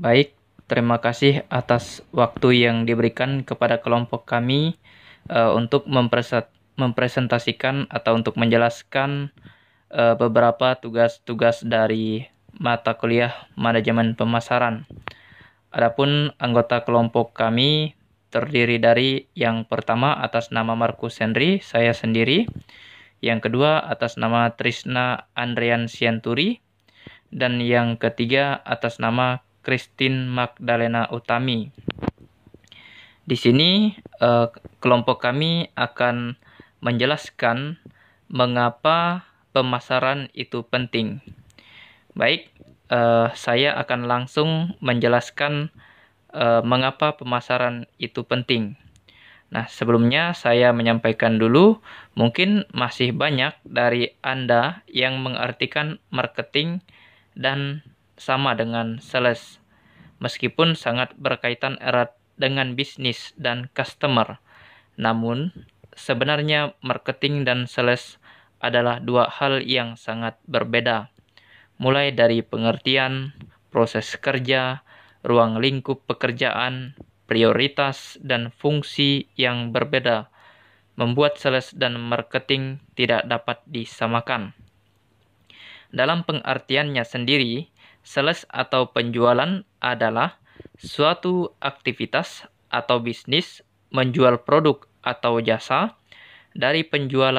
Baik, terima kasih atas waktu yang diberikan kepada kelompok kami untuk mempresentasikan atau untuk menjelaskan beberapa tugas-tugas dari mata kuliah manajemen pemasaran. Adapun anggota kelompok kami terdiri dari yang pertama atas nama Markus Henry, saya sendiri. Yang kedua atas nama Trisna Andrian Sianturi. Dan yang ketiga atas nama Christine Magdalena Utami. Di sini kelompok kami akan menjelaskan mengapa pemasaran itu penting. Baik, saya akan langsung menjelaskan mengapa pemasaran itu penting. Nah, sebelumnya saya menyampaikan dulu, mungkin masih banyak dari Anda yang mengartikan marketing dan sama dengan sales, meskipun sangat berkaitan erat dengan bisnis dan customer. Namun, sebenarnya marketing dan sales adalah dua hal yang sangat berbeda. Mulai dari pengertian, proses kerja, ruang lingkup pekerjaan, prioritas, dan fungsi yang berbeda, membuat sales dan marketing tidak dapat disamakan. Dalam pengertiannya sendiri, sales atau penjualan adalah suatu aktivitas atau bisnis menjual produk atau jasa dari penjual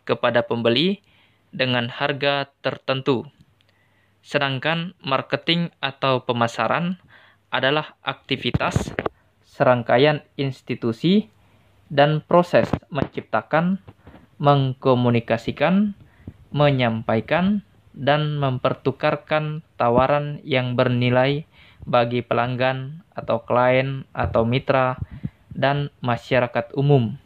kepada pembeli dengan harga tertentu. Sedangkan marketing atau pemasaran adalah aktivitas serangkaian institusi dan proses menciptakan, mengkomunikasikan, menyampaikan, dan mempertukarkan tawaran yang bernilai bagi pelanggan atau klien atau mitra dan masyarakat umum.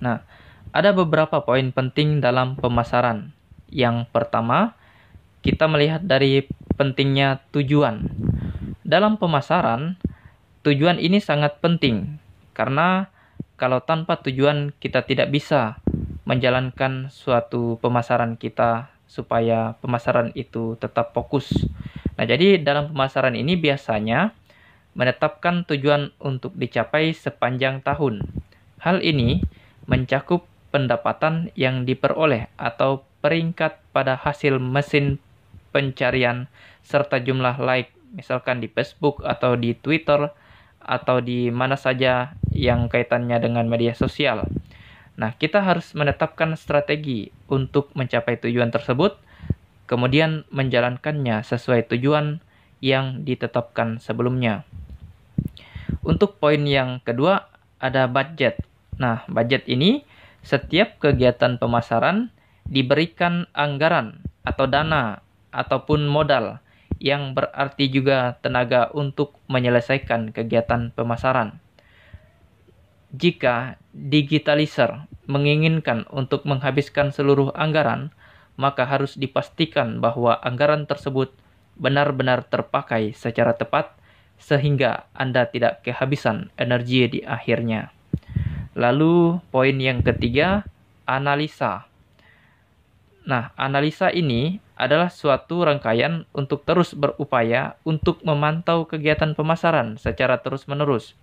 Nah, ada beberapa poin penting dalam pemasaran. Yang pertama, kita melihat dari pentingnya tujuan. Dalam pemasaran, tujuan ini sangat penting karena kalau tanpa tujuan kita tidak bisa menjalankan suatu pemasaran kita supaya pemasaran itu tetap fokus. Nah, jadi dalam pemasaran ini biasanya menetapkan tujuan untuk dicapai sepanjang tahun. Hal ini mencakup pendapatan yang diperoleh atau peringkat pada hasil mesin pencarian serta jumlah like, misalkan di Facebook atau di Twitter atau di mana saja yang kaitannya dengan media sosial. Nah, kita harus menetapkan strategi untuk mencapai tujuan tersebut, kemudian menjalankannya sesuai tujuan yang ditetapkan sebelumnya. Untuk poin yang kedua, ada budget. Nah, budget ini setiap kegiatan pemasaran diberikan anggaran atau dana ataupun modal yang berarti juga tenaga untuk menyelesaikan kegiatan pemasaran. Jika digitalizer menginginkan untuk menghabiskan seluruh anggaran, maka harus dipastikan bahwa anggaran tersebut benar-benar terpakai secara tepat sehingga Anda tidak kehabisan energi di akhirnya. Lalu poin yang ketiga, analisa. Nah, analisa ini adalah suatu rangkaian untuk terus berupaya untuk memantau kegiatan pemasaran secara terus-menerus.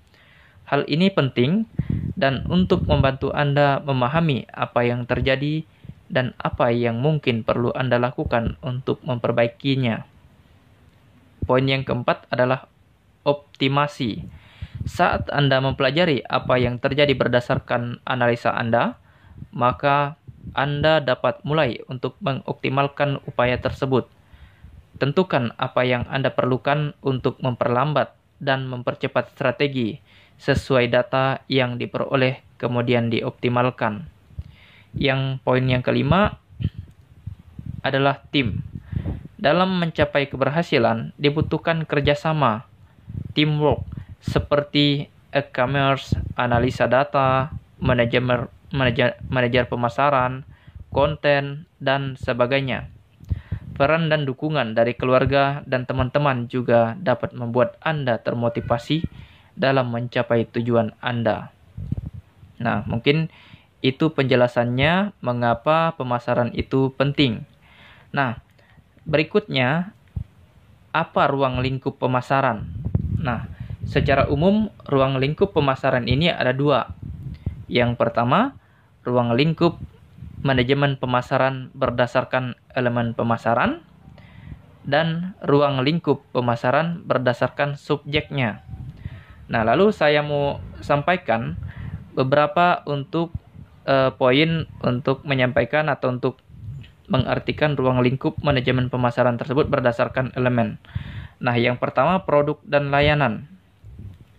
Hal ini penting dan untuk membantu Anda memahami apa yang terjadi dan apa yang mungkin perlu Anda lakukan untuk memperbaikinya. Poin yang keempat adalah optimasi. Saat Anda mempelajari apa yang terjadi berdasarkan analisa Anda, maka Anda dapat mulai untuk mengoptimalkan upaya tersebut. Tentukan apa yang Anda perlukan untuk memperlambat dan mempercepat strategi sesuai data yang diperoleh kemudian dioptimalkan. Yang poin yang kelima adalah tim. Dalam mencapai keberhasilan dibutuhkan kerjasama, teamwork, seperti e-commerce, analisa data, manajer pemasaran, konten, dan sebagainya. Peran dan dukungan dari keluarga dan teman-teman juga dapat membuat Anda termotivasi dalam mencapai tujuan Anda. Nah, mungkin itu penjelasannya mengapa pemasaran itu penting. Nah, berikutnya apa ruang lingkup pemasaran? Nah, secara umum ruang lingkup pemasaran ini ada dua. Yang pertama, ruang lingkup manajemen pemasaran berdasarkan elemen pemasaran, dan ruang lingkup pemasaran berdasarkan subjeknya. Nah, lalu saya mau sampaikan beberapa poin untuk menyampaikan atau untuk mengartikan ruang lingkup manajemen pemasaran tersebut berdasarkan elemen. Nah, yang pertama produk dan layanan.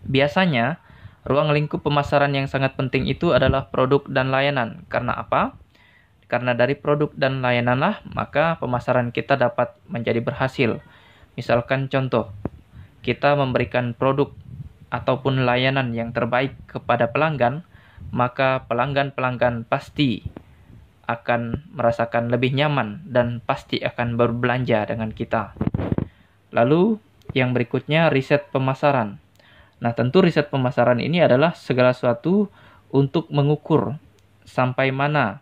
Biasanya, ruang lingkup pemasaran yang sangat penting itu adalah produk dan layanan. Karena apa? Karena dari produk dan layananlah maka pemasaran kita dapat menjadi berhasil. Misalkan contoh, kita memberikan produk ataupun layanan yang terbaik kepada pelanggan, maka pelanggan-pelanggan pasti akan merasakan lebih nyaman dan pasti akan berbelanja dengan kita. Lalu yang berikutnya riset pemasaran. Nah, tentu riset pemasaran ini adalah segala sesuatu untuk mengukur sampai mana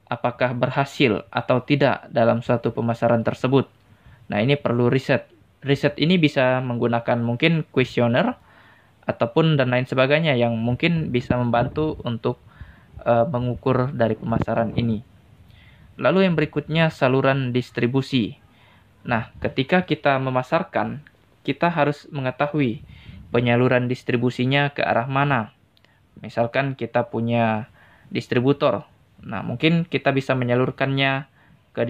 apakah berhasil atau tidak dalam suatu pemasaran tersebut. Nah, ini perlu riset. Riset ini bisa menggunakan mungkin kuesioner ataupun dan lain sebagainya yang mungkin bisa membantu untuk mengukur dari pemasaran ini. Lalu yang berikutnya saluran distribusi. Nah, ketika kita memasarkan, kita harus mengetahui penyaluran distribusinya ke arah mana. Misalkan kita punya distributor. Nah, mungkin kita bisa menyalurkannya ke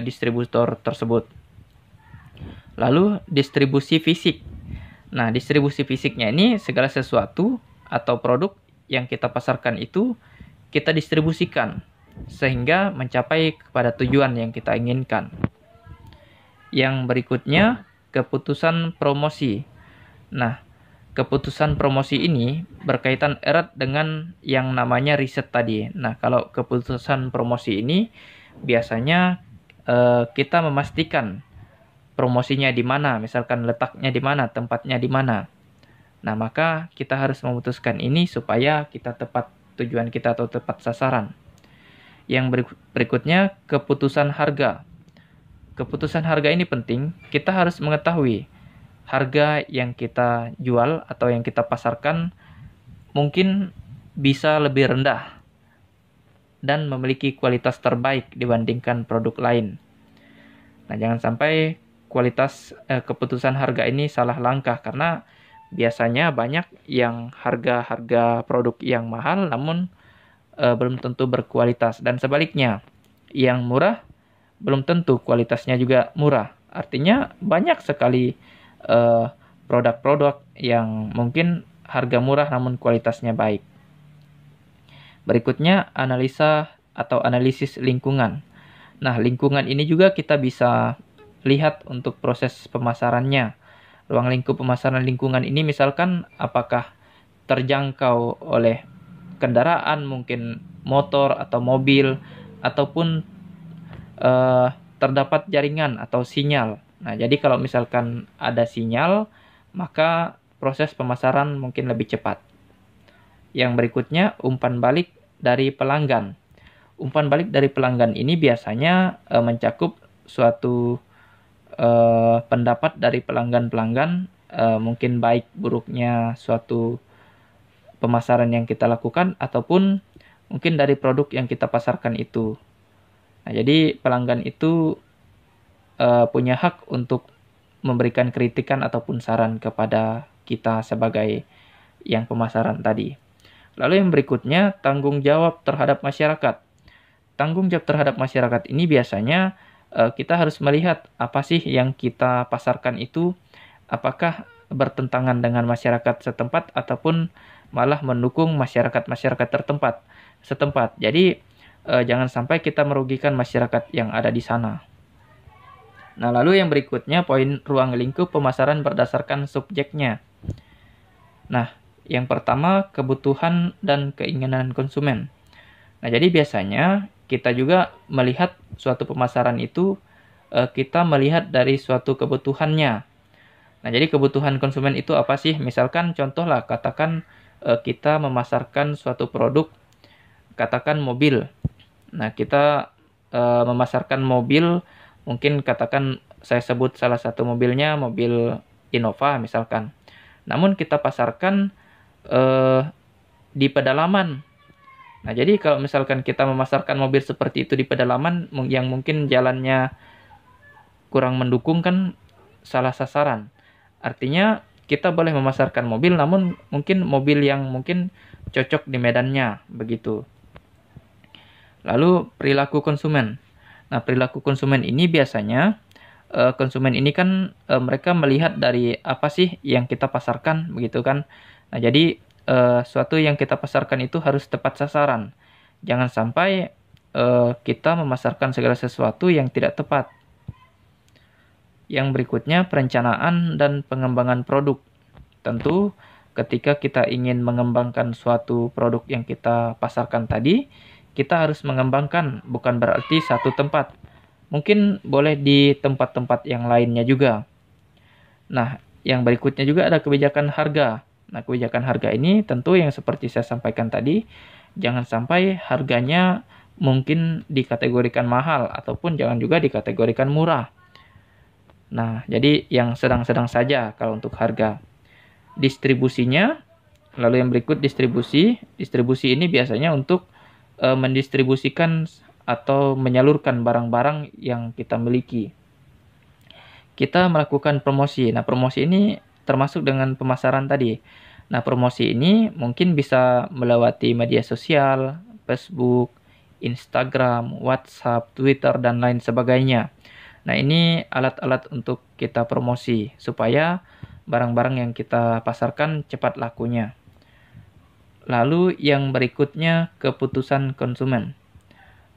distributor tersebut. Lalu distribusi fisik. Nah, distribusi fisiknya ini segala sesuatu atau produk yang kita pasarkan itu kita distribusikan sehingga mencapai kepada tujuan yang kita inginkan. Yang berikutnya, keputusan promosi. Nah, keputusan promosi ini berkaitan erat dengan yang namanya riset tadi. Nah, kalau keputusan promosi ini biasanya kita memastikan promosinya di mana, misalkan letaknya di mana, tempatnya di mana. Nah, maka kita harus memutuskan ini supaya kita tepat tujuan kita atau tepat sasaran. Yang berikutnya, keputusan harga. Keputusan harga ini penting, kita harus mengetahui harga yang kita jual atau yang kita pasarkan mungkin bisa lebih rendah dan memiliki kualitas terbaik dibandingkan produk lain. Nah, jangan sampai kualitas keputusan harga ini salah langkah karena biasanya banyak yang harga-harga produk yang mahal namun belum tentu berkualitas, dan sebaliknya yang murah belum tentu kualitasnya juga murah. Artinya banyak sekali produk-produk yang mungkin harga murah namun kualitasnya baik. Berikutnya analisa atau analisis lingkungan. Nah, lingkungan ini juga kita bisa lihat untuk proses pemasarannya. Ruang lingkup pemasaran lingkungan ini misalkan apakah terjangkau oleh kendaraan, mungkin motor atau mobil, ataupun terdapat jaringan atau sinyal. Nah, jadi kalau misalkan ada sinyal, maka proses pemasaran mungkin lebih cepat. Yang berikutnya, umpan balik dari pelanggan. Umpan balik dari pelanggan ini biasanya mencakup suatu pendapat dari pelanggan-pelanggan, mungkin baik buruknya suatu pemasaran yang kita lakukan ataupun mungkin dari produk yang kita pasarkan itu. Nah, jadi pelanggan itu punya hak untuk memberikan kritikan ataupun saran kepada kita sebagai yang pemasaran tadi. Lalu yang berikutnya, tanggung jawab terhadap masyarakat. Tanggung jawab terhadap masyarakat ini biasanya kita harus melihat apa sih yang kita pasarkan itu, apakah bertentangan dengan masyarakat setempat ataupun malah mendukung masyarakat-masyarakat setempat. Jadi jangan sampai kita merugikan masyarakat yang ada di sana. Nah, lalu yang berikutnya poin ruang lingkup pemasaran berdasarkan subjeknya. Nah, yang pertama kebutuhan dan keinginan konsumen. Nah, jadi biasanya kita juga melihat suatu pemasaran itu kita melihat dari suatu kebutuhannya. Nah, jadi kebutuhan konsumen itu apa sih? Misalkan contohlah katakan kita memasarkan suatu produk, katakan mobil. Nah, kita memasarkan mobil, mungkin katakan saya sebut salah satu mobilnya mobil Innova misalkan. Namun kita pasarkan di pedalaman. Nah, jadi kalau misalkan kita memasarkan mobil seperti itu di pedalaman yang mungkin jalannya kurang mendukung, kan salah sasaran. Artinya kita boleh memasarkan mobil, namun mungkin mobil yang mungkin cocok di medannya, begitu. Lalu perilaku konsumen. Nah, perilaku konsumen ini biasanya konsumen ini kan mereka melihat dari apa sih yang kita pasarkan, begitu kan. Nah, jadi suatu yang kita pasarkan itu harus tepat sasaran. Jangan sampai kita memasarkan segala sesuatu yang tidak tepat. Yang berikutnya, perencanaan dan pengembangan produk. Tentu ketika kita ingin mengembangkan suatu produk yang kita pasarkan tadi, kita harus mengembangkan, bukan berarti satu tempat. Mungkin boleh di tempat-tempat yang lainnya juga. Nah, yang berikutnya juga ada kebijakan harga. Nah, kebijakan harga ini tentu yang seperti saya sampaikan tadi, jangan sampai harganya mungkin dikategorikan mahal ataupun jangan juga dikategorikan murah. Nah, jadi yang sedang-sedang saja kalau untuk harga. Distribusinya, lalu yang berikut distribusi. Distribusi ini biasanya untuk mendistribusikan atau menyalurkan barang-barang yang kita miliki. Kita melakukan promosi. Nah, promosi ini termasuk dengan pemasaran tadi. Nah, promosi ini mungkin bisa melewati media sosial, Facebook, Instagram, WhatsApp, Twitter, dan lain sebagainya. Nah, ini alat-alat untuk kita promosi supaya barang-barang yang kita pasarkan cepat lakunya. Lalu yang berikutnya, keputusan konsumen.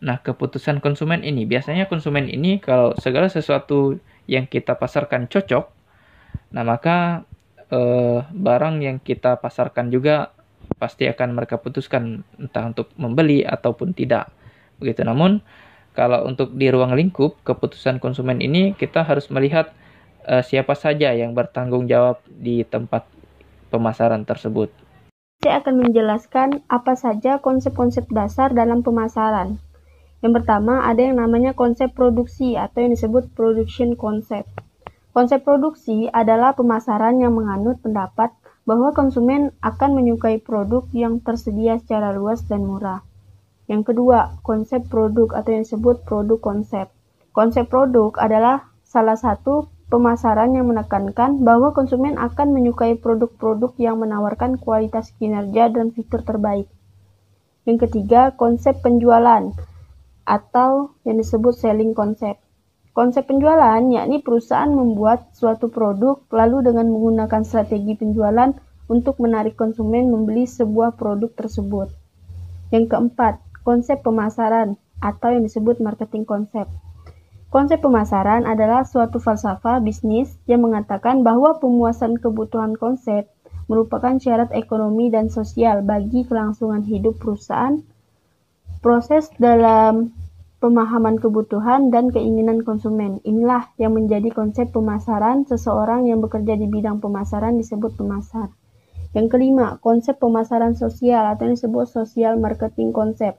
Nah, keputusan konsumen ini, biasanya konsumen ini kalau segala sesuatu yang kita pasarkan cocok, nah maka barang yang kita pasarkan juga pasti akan mereka putuskan entah untuk membeli ataupun tidak. Begitu. Namun, kalau untuk di ruang lingkup keputusan konsumen ini, kita harus melihat siapa saja yang bertanggung jawab di tempat pemasaran tersebut. Saya akan menjelaskan apa saja konsep-konsep dasar dalam pemasaran. Yang pertama, ada yang namanya konsep produksi atau yang disebut production concept. Konsep produksi adalah pemasaran yang menganut pendapat bahwa konsumen akan menyukai produk yang tersedia secara luas dan murah. Yang kedua, konsep produk atau yang disebut produk konsep. Konsep produk adalah salah satu pemasaran yang menekankan bahwa konsumen akan menyukai produk-produk yang menawarkan kualitas kinerja dan fitur terbaik. Yang ketiga, konsep penjualan atau yang disebut selling concept. Konsep penjualan yakni perusahaan membuat suatu produk lalu dengan menggunakan strategi penjualan untuk menarik konsumen membeli sebuah produk tersebut. Yang keempat, konsep pemasaran atau yang disebut marketing konsep. Konsep pemasaran adalah suatu falsafah bisnis yang mengatakan bahwa pemuasan kebutuhan konsep merupakan syarat ekonomi dan sosial bagi kelangsungan hidup perusahaan. Proses dalam pemahaman kebutuhan dan keinginan konsumen. Inilah yang menjadi konsep pemasaran. Seseorang yang bekerja di bidang pemasaran disebut pemasar. Yang kelima, konsep pemasaran sosial atau yang disebut social marketing konsep.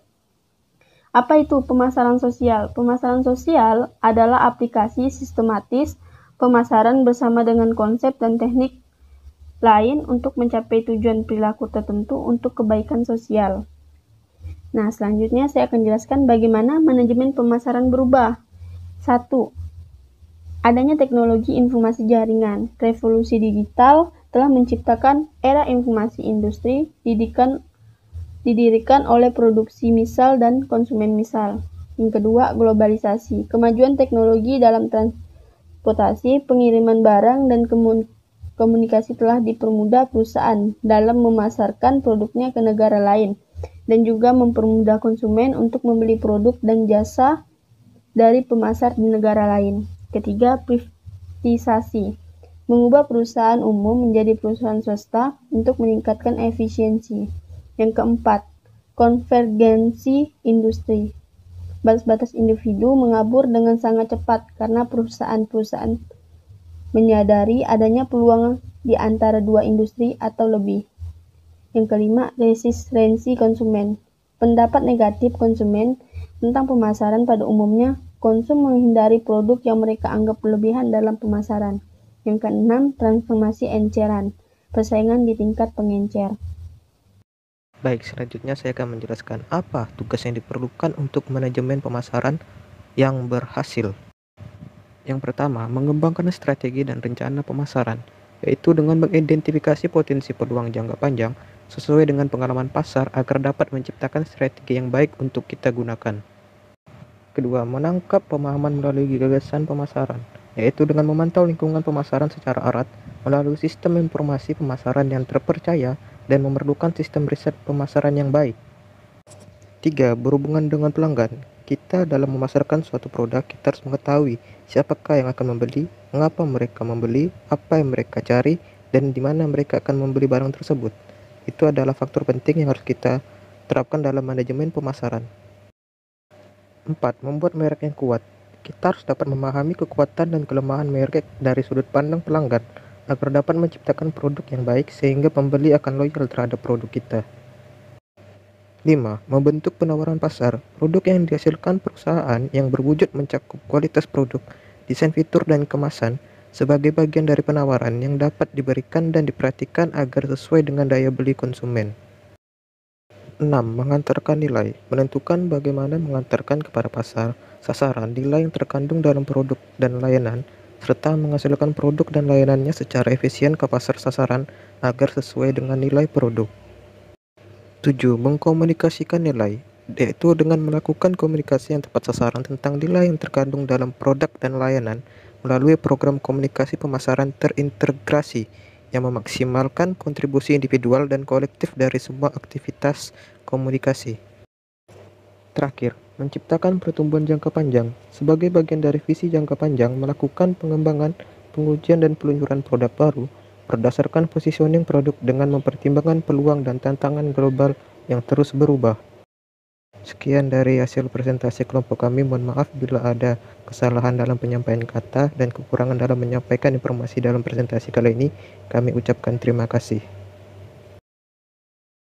Apa itu pemasaran sosial? Pemasaran sosial adalah aplikasi sistematis pemasaran bersama dengan konsep dan teknik lain untuk mencapai tujuan perilaku tertentu untuk kebaikan sosial. Nah, selanjutnya saya akan jelaskan bagaimana manajemen pemasaran berubah. 1. Adanya teknologi informasi jaringan. Revolusi digital telah menciptakan era informasi industri didirikan oleh produksi misal dan konsumen misal. Yang kedua, globalisasi. Kemajuan teknologi dalam transportasi, pengiriman barang, dan komunikasi telah dipermudah perusahaan dalam memasarkan produknya ke negara lain, dan juga mempermudah konsumen untuk membeli produk dan jasa dari pemasar di negara lain. Ketiga, privatisasi. Mengubah perusahaan umum menjadi perusahaan swasta untuk meningkatkan efisiensi. Yang keempat, konvergensi industri. Batas-batas individu mengabur dengan sangat cepat karena perusahaan-perusahaan menyadari adanya peluang di antara dua industri atau lebih. Yang kelima, resistensi konsumen. Pendapat negatif konsumen tentang pemasaran pada umumnya konsum menghindari produk yang mereka anggap berlebihan dalam pemasaran. Yang keenam, transformasi enceran, persaingan di tingkat pengencer. Baik, selanjutnya saya akan menjelaskan apa tugas yang diperlukan untuk manajemen pemasaran yang berhasil. Yang pertama, mengembangkan strategi dan rencana pemasaran, yaitu dengan mengidentifikasi potensi peluang jangka panjang sesuai dengan pengalaman pasar agar dapat menciptakan strategi yang baik untuk kita gunakan. Kedua, menangkap pemahaman melalui gagasan pemasaran, yaitu dengan memantau lingkungan pemasaran secara erat melalui sistem informasi pemasaran yang terpercaya dan memerlukan sistem riset pemasaran yang baik. 3. Berhubungan dengan pelanggan. Kita dalam memasarkan suatu produk, kita harus mengetahui siapakah yang akan membeli, mengapa mereka membeli, apa yang mereka cari, dan di mana mereka akan membeli barang tersebut. Itu adalah faktor penting yang harus kita terapkan dalam manajemen pemasaran. 4. Membuat merek yang kuat. Kita harus dapat memahami kekuatan dan kelemahan merek dari sudut pandang pelanggan agar dapat menciptakan produk yang baik sehingga pembeli akan loyal terhadap produk kita. 5. Membentuk penawaran pasar. Produk yang dihasilkan perusahaan yang berwujud mencakup kualitas produk, desain fitur, dan kemasan sebagai bagian dari penawaran yang dapat diberikan dan diperhatikan agar sesuai dengan daya beli konsumen. 6. Mengantarkan nilai. Menentukan bagaimana mengantarkan kepada pasar sasaran nilai yang terkandung dalam produk dan layanan, serta menghasilkan produk dan layanannya secara efisien ke pasar sasaran agar sesuai dengan nilai produk. 7. Mengkomunikasikan nilai, yaitu dengan melakukan komunikasi yang tepat sasaran tentang nilai yang terkandung dalam produk dan layanan melalui program komunikasi pemasaran terintegrasi yang memaksimalkan kontribusi individual dan kolektif dari semua aktivitas komunikasi. Terakhir, menciptakan pertumbuhan jangka panjang. Sebagai bagian dari visi jangka panjang, melakukan pengembangan, pengujian, dan peluncuran produk baru berdasarkan positioning produk dengan mempertimbangkan peluang dan tantangan global yang terus berubah. Sekian dari hasil presentasi kelompok kami. Mohon maaf bila ada kesalahan dalam penyampaian kata dan kekurangan dalam menyampaikan informasi dalam presentasi kali ini. Kami ucapkan terima kasih.